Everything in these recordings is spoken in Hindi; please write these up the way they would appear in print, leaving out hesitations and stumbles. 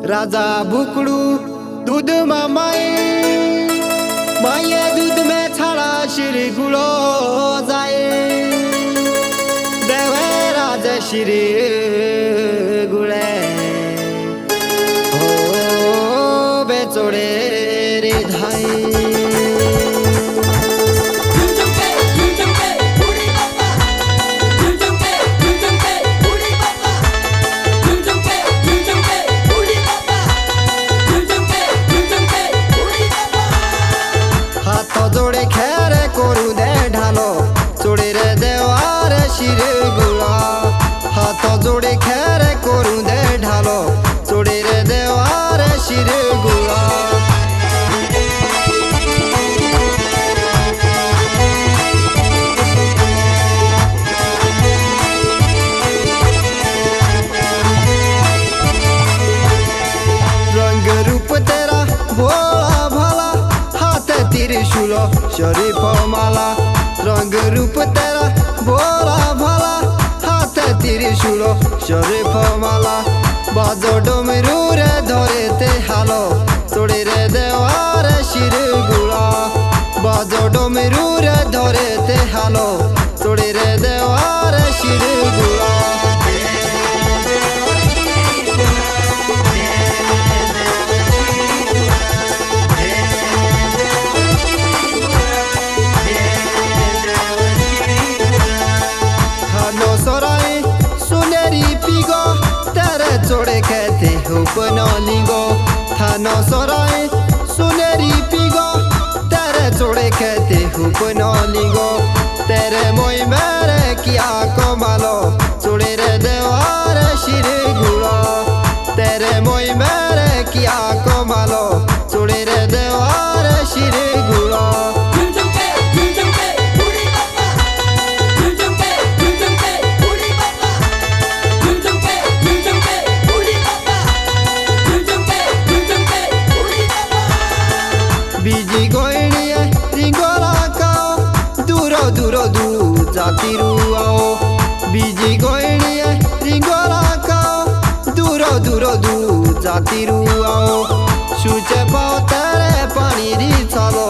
राजा भुकड़ू दूध मामाए माये दूध में छाड़ा श्री गुलो जाए देवे राजा श्री गुले हो बेचोड़े रे धाई जोड़े खेर कोरु दे ढालो चोड़े रे देवार शिर गुला हाथ जोड़े खेर कोरु दे ढालो चोड़े रे देवार शिर गुला रंग रूप तेरा भोला भाला त्रिशूल शरीफ माला रंग रूप तेरा भोला भाला हाथ त्रिशूल शरीफ माला बाजो डमरू रे धरे ते हालो चोड़े रे देवार शिर गुला बाजो डमरू रे धरे ते हालो चोड़े रे देवार शिर गुला चोड़े कहते हो बनलिंगो थानो सराय सुनेरी पिगो तेरे चोड़े कहते हो बनलिंगो तेरे मोई मेरे किया कमालो चोड़े रे देवार शिर गुला तेरे मोई मेरे किया कमालो चोड़े रे देवार शिर गुला बीजी गोइणिए रिंगोला काओ दूरो दूरो दूर जाती रुआओ बीजी गोइणिए रिंगोला काओ दूरो दूरो दूर जाती रुआओ शूचे पाओ तेरे पानी री चालो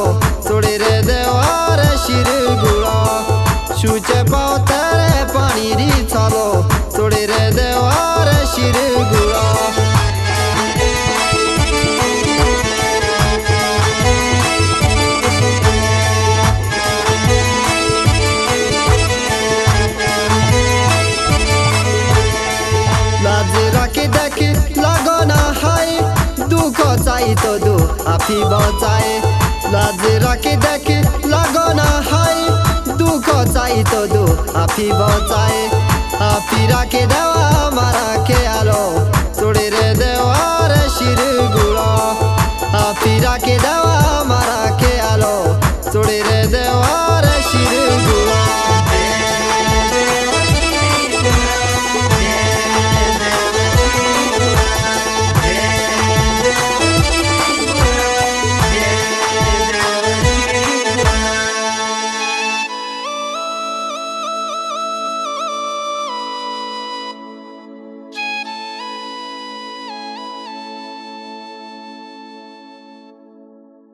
चोड़े रे देवार शिर गुला शूचे पाओ तेरे पानी री चालो चोड़े रे देवार शिर गुला राखे देखे लागो ना हाय दुख चाही तो दो आफी बचाए लाज राखे देखे लागो ना हाय दुख चाही तो दो आफी बचाए